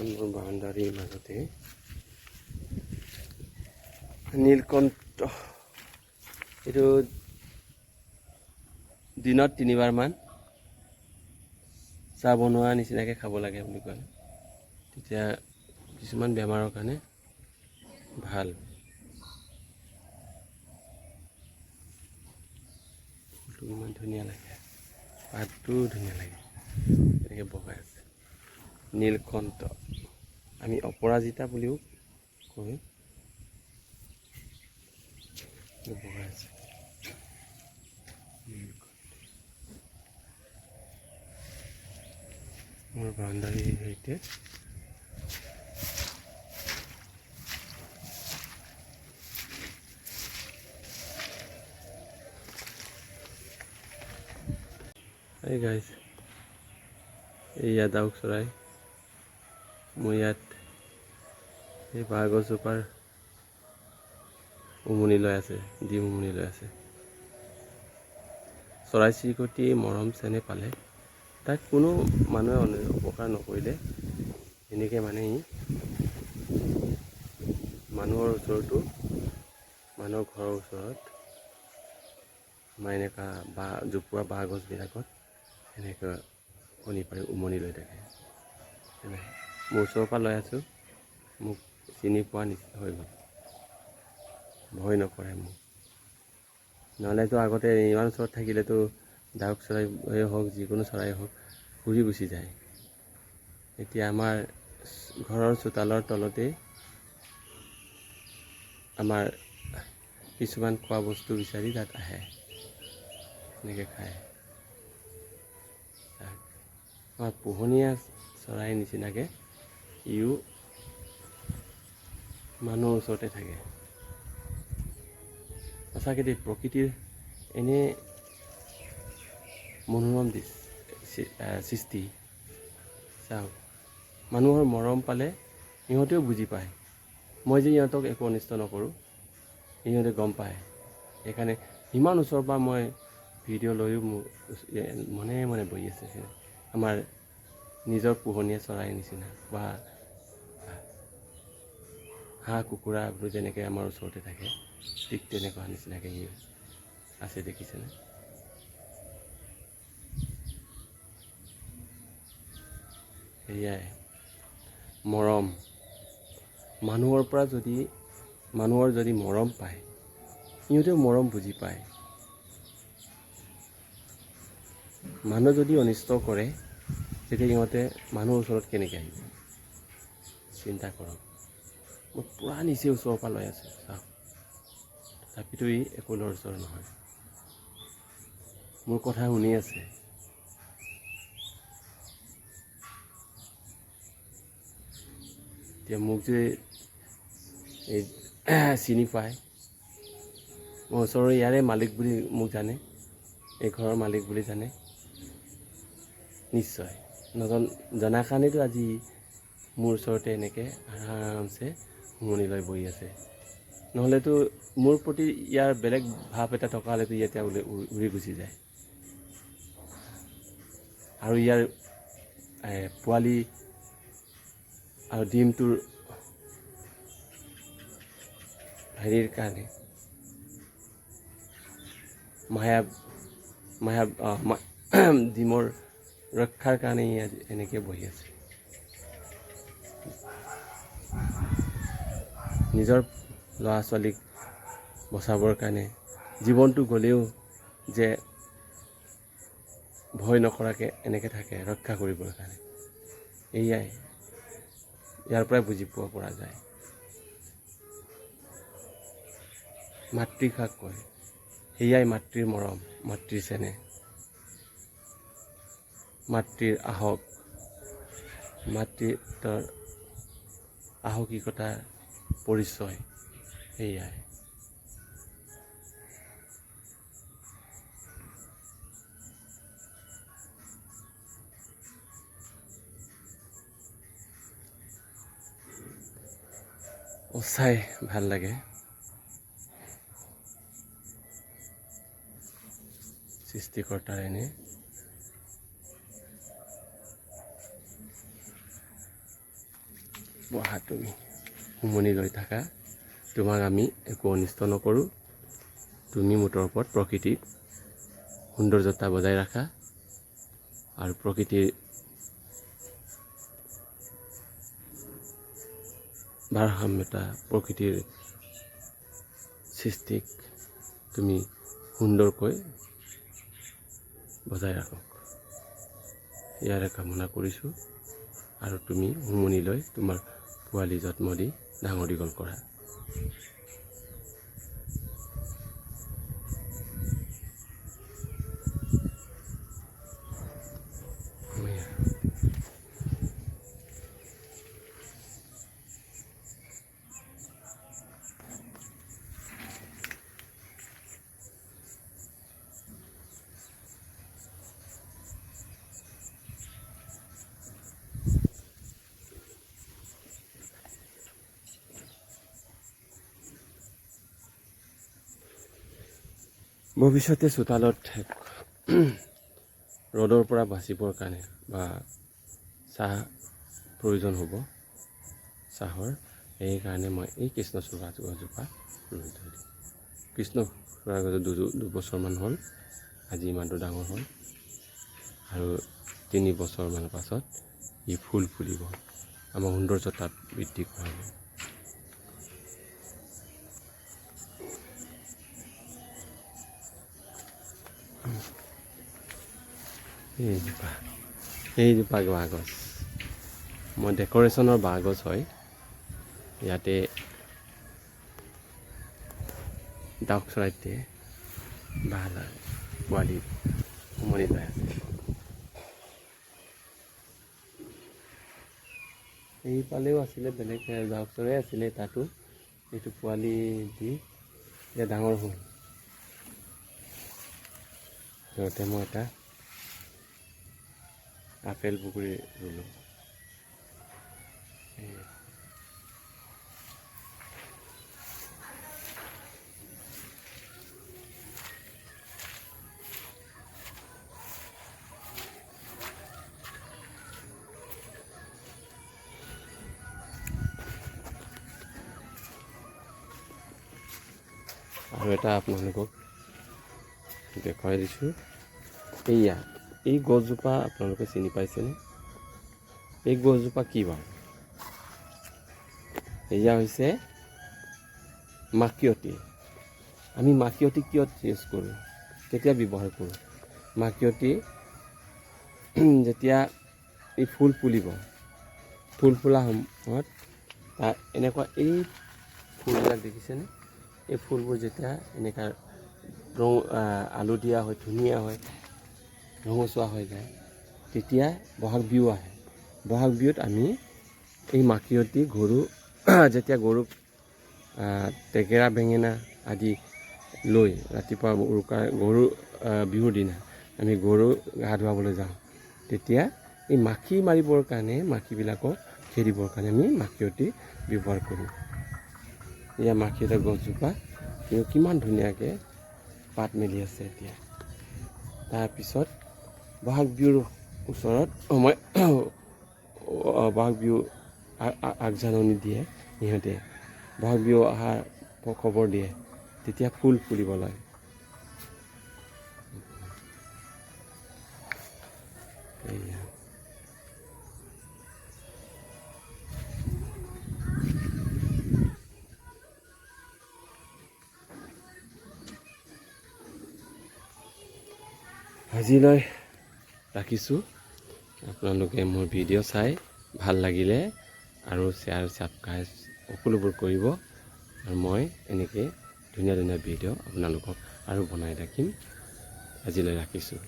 মোৰ বাউণ্ডাৰীৰ মাজতে নীলকণ্ঠ। এইটো দিনত 3 বাৰমান চাহ বনোৱা নিচিনাকৈ খাব লাগে বুলি কয়। তেতিয়া কিছুমান বেমাৰৰ কাৰণে ভাল। ফুলটো ইমান ধুনীয়া লাগে, পাতটোও ধুনীয়া লাগে, এনেকৈ বগাই আছে। নীলকণ্ঠ, আমি অপৰাজিতা বুলিও কওঁ। বগাই আছে মোৰ বাউণ্ডাৰীৰ সৈতে। এই গাইজ, এইয়া ডাউক চৰাই। মোৰ ইয়াত এই বাঁহগছজোপাৰ উমনি লৈ আছে, ডিম উমনি লৈ আছে। চৰাই চিৰিকটি মৰম চেনেহ পালে তাক কোনো মানুহে অপকাৰ নকৰিলে এনেকৈ মানে ই মানুহৰ ওচৰতো, মানুহৰ ঘৰৰ ওচৰত আমাৰ এনেকুৱা জোপোহা বাঁহগছবিলাকত এনেকৈ কণী পাৰি উমনি লৈ থাকে। মোৰ ওচৰৰ পৰা লৈ আছোঁ, মোক চিনি পোৱা নিচিনা হৈ গ'ল, ভয় নকৰে মোক। নহ'লেতো আগতে ইমান ওচৰত থাকিলেতো ডাউক চৰাই হওক, যিকোনো চৰাই হওক, ঘূৰি গুচি যায়। এতিয়া আমাৰ ঘৰৰ চোতালৰ তলতেই আমাৰ কিছুমান খোৱা বস্তু বিচাৰি তাত আহে, এনেকৈ খায়। আমাৰ পোহনীয়া চৰাইৰ নিচিনাকৈ ইও মানুহৰ ওচৰতে থাকে। সঁচাকৈ দেই, প্ৰকৃতিৰ এনে মনোৰম সৃষ্টি। চাওক, মানুহৰ মৰম পালে সিহঁতেও বুজি পায়, মই যে ইহঁতক একো অনিষ্ট নকৰোঁ, সিহঁতে গম পায়। সেইকাৰণে ইমান ওচৰৰ পৰা মই ভিডিঅ' লৈও মোৰ মনে মনে বহি আছে। আমাৰ নিজৰ পোহনীয়া চৰাইৰ নিচিনা, বা হাঁহ কুকুৰাবোৰ যেনেকৈ আমাৰ ওচৰতে থাকে, ঠিক তেনেকুৱা নিচিনাকৈ ই আছে, দেখিছেনে? সেয়াই মৰম। মানুহৰ যদি মৰম পায়, সিহঁতেও মৰম বুজি পায়। মানুহ যদি অনিষ্ট কৰে, তেতিয়া সিহঁতে মানুহৰ ওচৰত কেনেকৈ আহিব? চিন্তা কৰক। মই পূৰা নিচেই ওচৰৰ পৰা লৈ আছোঁ, চাওক, তথাপিতো ই একো লৰচৰ নহয়, মোৰ কথা শুনি আছে। এতিয়া মোক যে এই চিনি পায়, মোৰ ওচৰৰ ইয়াৰে মালিক বুলি মোক জানে, এই ঘৰৰ মালিক বুলি জানে, নিশ্চয় জনাৰ কাৰণেতো আজি মোৰ ওচৰতে এনেকৈ আৰামছে উমনি লৈ বহি আছে। নহ'লেতো মোৰ প্ৰতি ইয়াৰ বেলেগ ভাৱ এটা থকা হ'লেতো এতিয়া উৰি গুচি যায়। আৰু ইয়াৰ পোৱালি আৰু ডিমটোৰ হেৰিৰ কাৰণে, ডিমৰ ৰক্ষাৰ কাৰণে ই এনেকৈ বহি আছে। নিজৰ ল'ৰা ছোৱালীক বচাবৰ কাৰণে জীৱনটো গ'লেও যে ভয় নকৰাকৈ এনেকৈ থাকে, ৰক্ষা কৰিবৰ কাৰণে। এয়াই ইয়াৰ পৰাই বুজি পোৱা পৰা যায়। মাতৃকাক কয়, সেয়াই মাতৃৰ মৰম, মাতৃৰ চেনেহ, মাতৃৰ আহক, মাতৃত্বৰ আহকিকতাৰ পৰিচয়। সেয়াই সঁচাই ভাল লাগে। সৃষ্টিকৰ্তাৰ এনে বহা তুমি উমনি লৈ থাকা, তোমাক আমি একো অনিষ্ট নকৰোঁ। তুমি মুঠৰ ওপৰত প্ৰকৃতিৰ সৌন্দৰ্যতা বজাই ৰাখা আৰু প্ৰকৃতিৰ ভাৰসাম্যতা, প্ৰকৃতিৰ সৃষ্টিক তুমি সুন্দৰকৈ বজাই ৰাখক, ইয়াৰে কামনা কৰিছোঁ। আৰু তুমি উমনি লৈ তোমাৰ পোৱালি যত্ন দি ডাঙৰ দীঘল কৰা। ভৱিষ্যতে চোতালত ৰ'দৰ পৰা বাচিবৰ কাৰণে বা চাহ প্ৰয়োজন হ'ব, চাহৰ, সেইকাৰণে মই এই কৃষ্ণচূড়া গছজোপা ৰুই থৈ দিওঁ। কৃষ্ণচূড়া গছ দুবছৰমান হ'ল, আজি ইমানটো ডাঙৰ হ'ল আৰু 3 বছৰমানৰ পাছত ই ফুল ফুলিব, আমাৰ সৌন্দৰ্যতা বৃদ্ধি কৰাব। এইজোপা বাঁহগছ মই ডেক'ৰেশ্যনৰ বাঁহগছ হয়। ইয়াতে ডাউক চৰাইতে বাঁহ পোৱালি উমনি লৈ আছে। এইফালেও আছিলে বেলেগ ডাউক চৰাই আছিলে, তাতো এইটো পোৱালি দি এতিয়া ডাঙৰ হ'ল। সিহঁতে মই এটা আপেল পুখুৰী ৰুলোঁ। আৰু এটা আপোনালোকক দেখুৱাই দিছোঁ, এইয়া এই গছজোপা আপোনালোকে চিনি পাইছেনে? এই গছজোপা কি বাৰু? এয়া হৈছে মাখিয়তী। আমি মাখিয়তী কিয় ইউজ কৰোঁ, কেতিয়া ব্যৱহাৰ কৰোঁ? মাখিয়তী যেতিয়া এই ফুল ফুলিব, ফুল ফুলা সময়ত তাৰ এনেকুৱা এই ফুলবিলাক দেখিছেনে? এই ফুলবোৰ যেতিয়া এনেকুৱা ৰং আলধীয়া হয়, ধুনীয়া হয়, ৰঙচুৱা হৈ যায়, তেতিয়া বহাগ বিহু আহে। বহাগ বিহুত আমি এই মাখিয়তী যেতিয়া গৰুক টেকেৰা বেঙেনা আদি লৈ ৰাতিপুৱা গৰু বিহুৰ দিনা আমি গৰু গা ধুৱাবলৈ যাওঁ, তেতিয়া এই মাখি মাৰিবৰ কাৰণে, মাখিবিলাকক খেদিবৰ কাৰণে আমি মাখিয়তী ব্যৱহাৰ কৰোঁ। এয়া মাখিয়তী গছজোপা কিমান ধুনীয়াকৈ পাত মেলি আছে এতিয়া। তাৰপিছত বহাগ বিহুৰ ওচৰত বহাগ বিহু আগজাননী দিয়ে সিহঁতে, বহাগ বিহু অহাৰ খবৰ দিয়ে, তেতিয়া ফুল ফুলিব লাগে। এয়া আজিলৈ ৰাখিছোঁ। আপোনালোকে মোৰ ভিডিঅ' চাই ভাল লাগিলে আৰু শ্বেয়াৰ ছাবস্ক্ৰাইব সকলোবোৰ কৰিব, আৰু মই এনেকৈ ধুনীয়া ধুনীয়া ভিডিঅ' আপোনালোকক আৰু বনাই ৰাখিম। আজিলৈ ৰাখিছোঁ।